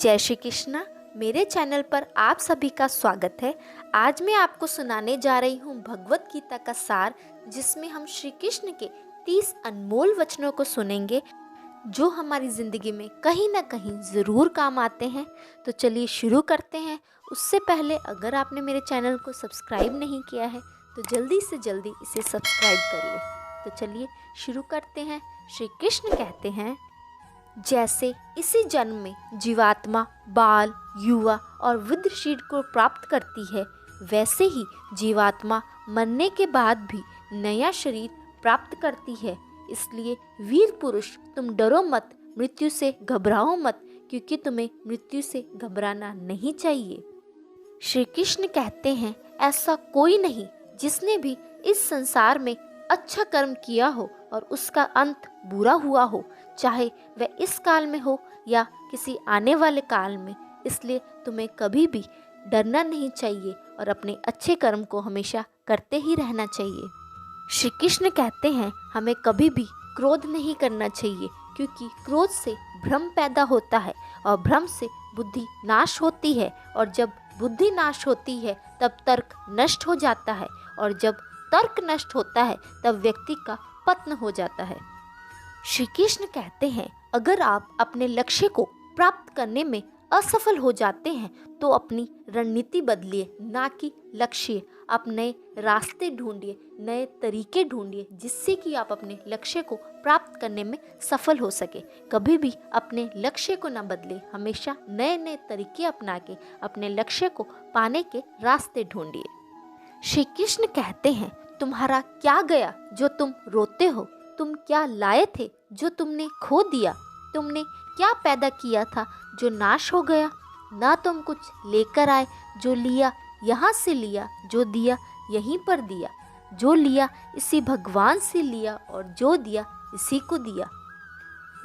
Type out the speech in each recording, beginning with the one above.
जय श्री कृष्णा। मेरे चैनल पर आप सभी का स्वागत है। आज मैं आपको सुनाने जा रही हूँ भगवत गीता का सार, जिसमें हम श्री कृष्ण के 30 अनमोल वचनों को सुनेंगे जो हमारी ज़िंदगी में कहीं ना कहीं ज़रूर काम आते हैं। तो चलिए शुरू करते हैं। उससे पहले अगर आपने मेरे चैनल को सब्सक्राइब नहीं किया है तो जल्दी से जल्दी इसे सब्सक्राइब करिए। तो चलिए शुरू करते हैं। श्री कृष्ण कहते हैं, जैसे इसी जन्म में जीवात्मा बाल, युवा और वृद्ध शरीर को प्राप्त करती है, वैसे ही जीवात्मा मरने के बाद भी नया शरीर प्राप्त करती है। इसलिए वीर पुरुष, तुम डरो मत, मृत्यु से घबराओ मत, क्योंकि तुम्हें मृत्यु से घबराना नहीं चाहिए। श्री कृष्ण कहते हैं, ऐसा कोई नहीं जिसने भी इस संसार में अच्छा कर्म किया हो और उसका अंत बुरा हुआ हो, चाहे वह इस काल में हो या किसी आने वाले काल में। इसलिए तुम्हें कभी भी डरना नहीं चाहिए और अपने अच्छे कर्म को हमेशा करते ही रहना चाहिए। श्री कृष्ण कहते हैं, हमें कभी भी क्रोध नहीं करना चाहिए, क्योंकि क्रोध से भ्रम पैदा होता है और भ्रम से बुद्धि नाश होती है, और जब बुद्धि नाश होती है तब तर्क नष्ट हो जाता है, और जब तर्क नष्ट होता है तब व्यक्ति का पतन हो जाता है। श्री कृष्ण कहते हैं, अगर आप अपने लक्ष्य को प्राप्त करने में असफल हो जाते हैं तो अपनी रणनीति बदलिए, ना कि लक्ष्य। आप नए रास्ते ढूंढिए, नए तरीके ढूंढिए, जिससे कि आप अपने लक्ष्य को प्राप्त करने में सफल हो सके। कभी भी अपने लक्ष्य को ना बदले, हमेशा नए नए तरीके अपना के अपने लक्ष्य को पाने के रास्ते ढूंढिए। श्री कृष्ण कहते हैं, तुम्हारा क्या गया जो तुम रोते हो? तुम क्या लाए थे जो तुमने खो दिया? तुमने क्या पैदा किया था जो नाश हो गया? ना तुम कुछ लेकर आए, जो लिया यहाँ से लिया, जो दिया यहीं पर दिया, जो लिया इसी भगवान से लिया और जो दिया इसी को दिया।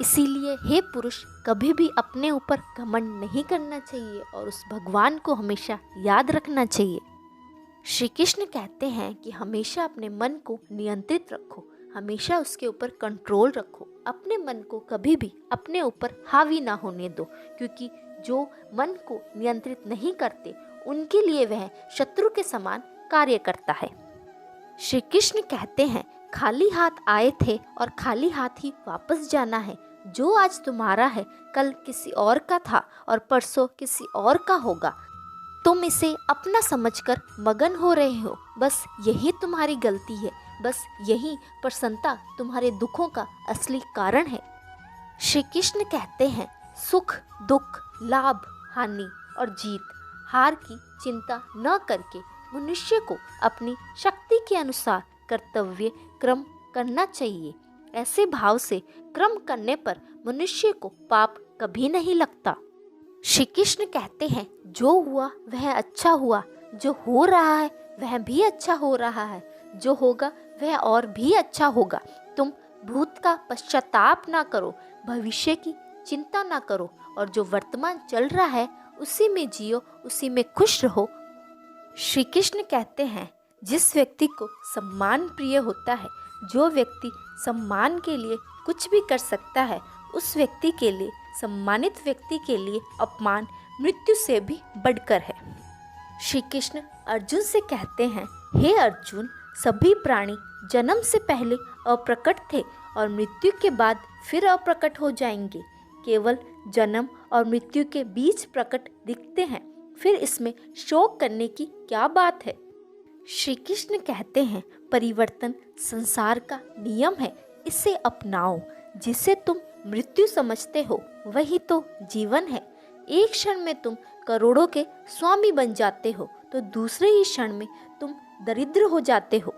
इसीलिए हे पुरुष, कभी भी अपने ऊपर घमंड नहीं करना चाहिए और उस भगवान को हमेशा याद रखना चाहिए। श्री कृष्ण कहते हैं कि हमेशा अपने मन को नियंत्रित रखो, हमेशा उसके ऊपर कंट्रोल रखो। अपने मन को कभी भी अपने ऊपर हावी ना होने दो, क्योंकि जो मन को नियंत्रित नहीं करते उनके लिए वह शत्रु के समान कार्य करता है। श्री कृष्ण कहते हैं, खाली हाथ आए थे और खाली हाथ ही वापस जाना है। जो आज तुम्हारा है कल किसी और का था और परसों किसी और का होगा। तुम इसे अपना समझकर मगन हो रहे हो, बस यही तुम्हारी गलती है, बस यही प्रसन्नता तुम्हारे दुखों का असली कारण है। श्री कृष्ण कहते हैं, सुख दुख, लाभ हानि और जीत हार की चिंता न करके मनुष्य को अपनी शक्ति के अनुसार कर्तव्य क्रम करना चाहिए। ऐसे भाव से क्रम करने पर मनुष्य को पाप कभी नहीं लगता। श्री कृष्ण कहते हैं, जो हुआ वह अच्छा हुआ, जो हो रहा है वह भी अच्छा हो रहा है, जो होगा वह और भी अच्छा होगा। तुम भूत का पश्चाताप ना करो, भविष्य की चिंता ना करो, और जो वर्तमान चल रहा है उसी में जियो, उसी में खुश रहो। श्री कृष्ण कहते हैं, जिस व्यक्ति को सम्मान प्रिय होता है, जो व्यक्ति सम्मान के लिए कुछ भी कर सकता है, उस व्यक्ति के लिए, सम्मानित व्यक्ति के लिए अपमान मृत्यु से भी बढ़कर है। श्री कृष्ण अर्जुन से कहते हैं, हे अर्जुन, सभी प्राणी जन्म से पहले अप्रकट थे और मृत्यु के बाद फिर अप्रकट हो जाएंगे। केवल जन्म और मृत्यु के बीच प्रकट दिखते हैं, फिर इसमें शोक करने की क्या बात है? श्री कृष्ण कहते हैं, परिवर्तन संसार का नियम है, इसे अपनाओ। जिसे तुम मृत्यु समझते हो वही तो जीवन है। एक क्षण में तुम करोड़ों के स्वामी बन जाते हो तो दूसरे ही क्षण में तुम दरिद्र हो जाते हो।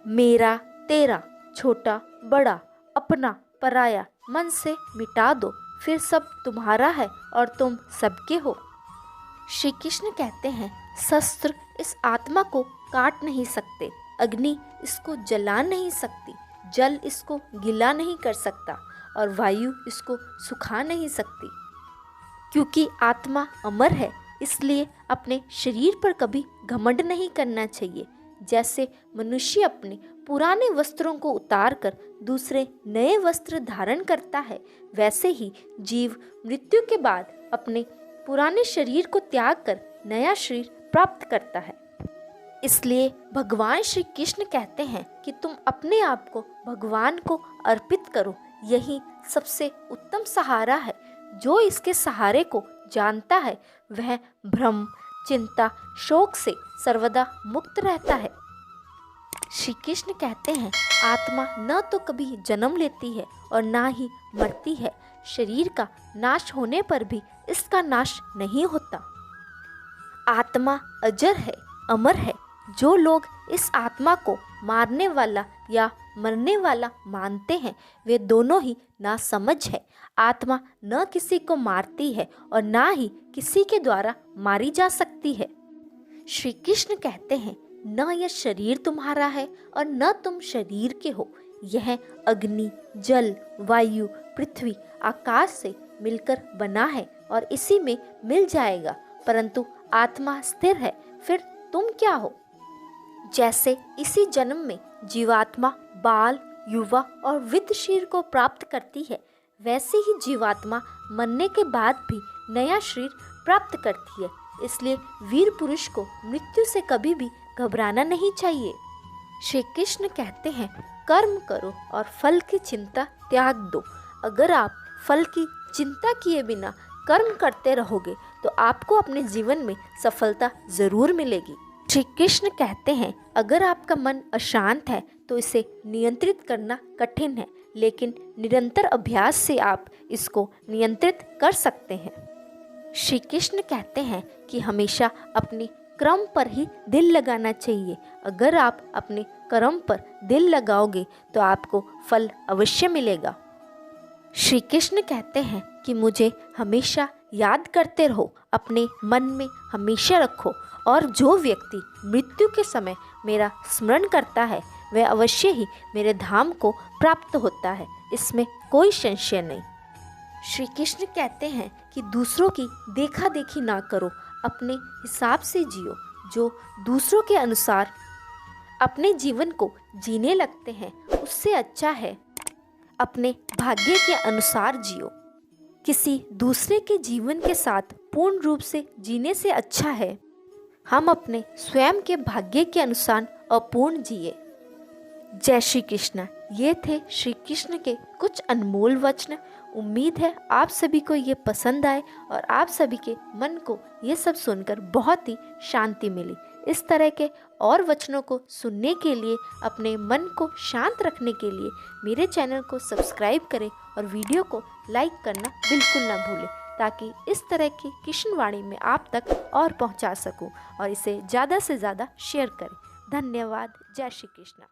मेरा तेरा, छोटा बड़ा, अपना पराया मन से मिटा दो, फिर सब तुम्हारा है और तुम सबके हो। श्री कृष्ण कहते हैं, शस्त्र इस आत्मा को काट नहीं सकते, अग्नि इसको जला नहीं सकती, जल इसको गीला नहीं कर सकता और वायु इसको सुखा नहीं सकती। क्योंकि आत्मा अमर है, इसलिए अपने शरीर पर कभी घमंड नहीं करना चाहिए। जैसे मनुष्य अपने पुराने वस्त्रों को उतार कर दूसरे नए वस्त्र धारण करता है, वैसे ही जीव मृत्यु के बाद अपने पुराने शरीर को त्याग कर नया शरीर प्राप्त करता है। इसलिए भगवान श्री कृष्ण कहते हैं कि तुम अपने आप को भगवान को अर्पित करो। यही सबसे उत्तम सहारा है। जो इसके सहारे को जानता है वह भ्रम, चिंता, शोक से सर्वदा मुक्त रहता है। श्री कृष्ण कहते हैं आत्मा न तो कभी जन्म लेती है और ना ही मरती है। शरीर का नाश होने पर भी इसका नाश नहीं होता। आत्मा अजर है, अमर है। जो लोग इस आत्मा को मारने वाला या मरने वाला मानते हैं वे दोनों ही नासमझ है। आत्मा न किसी को मारती है और ना ही किसी के द्वारा मारी जा सकती है। श्री कृष्ण कहते हैं न यह शरीर तुम्हारा है और न तुम शरीर के हो। यह अग्नि, जल, वायु, पृथ्वी, आकाश से मिलकर बना है और इसी में मिल जाएगा। परंतु आत्मा स्थिर है, फिर तुम क्या हो? जैसे इसी जन्म में जीवात्मा बाल, युवा और वृद्ध शरीर को प्राप्त करती है, वैसे ही जीवात्मा मरने के बाद भी नया शरीर प्राप्त करती है। इसलिए वीर पुरुष को मृत्यु से कभी भी घबराना नहीं चाहिए। श्री कृष्ण कहते हैं कर्म करो और फल की चिंता त्याग दो। अगर आप फल की चिंता किए बिना कर्म करते रहोगे तो आपको अपने जीवन में सफलता जरूर मिलेगी। श्री कृष्ण कहते हैं अगर आपका मन अशांत है तो इसे नियंत्रित करना कठिन है, लेकिन निरंतर अभ्यास से आप इसको नियंत्रित कर सकते हैं। श्री कृष्ण कहते हैं कि हमेशा अपने कर्म पर ही दिल लगाना चाहिए। अगर आप अपने कर्म पर दिल लगाओगे तो आपको फल अवश्य मिलेगा। श्री कृष्ण कहते हैं कि मुझे हमेशा याद करते रहो, अपने मन में हमेशा रखो, और जो व्यक्ति मृत्यु के समय मेरा स्मरण करता है वह अवश्य ही मेरे धाम को प्राप्त होता है। इसमें कोई संशय नहीं। श्री कृष्ण कहते हैं कि दूसरों की देखा देखी ना करो, अपने हिसाब से जियो। जो दूसरों के अनुसार अपने जीवन को जीने लगते हैं उससे अच्छा है अपने भाग्य के अनुसार जियो। किसी दूसरे के जीवन के साथ पूर्ण रूप से जीने से अच्छा है हम अपने स्वयं के भाग्य के अनुसार अपूर्ण जिए। जय श्री कृष्ण। ये थे श्री कृष्ण के कुछ अनमोल वचन। उम्मीद है आप सभी को ये पसंद आए और आप सभी के मन को ये सब सुनकर बहुत ही शांति मिली। इस तरह के और वचनों को सुनने के लिए, अपने मन को शांत रखने के लिए मेरे चैनल को सब्सक्राइब करें और वीडियो को लाइक करना बिल्कुल ना भूलें, ताकि इस तरह की कृष्ण वाणी में आप तक और पहुंचा सकूं, और इसे ज़्यादा से ज़्यादा शेयर करें। धन्यवाद। जय श्री कृष्ण।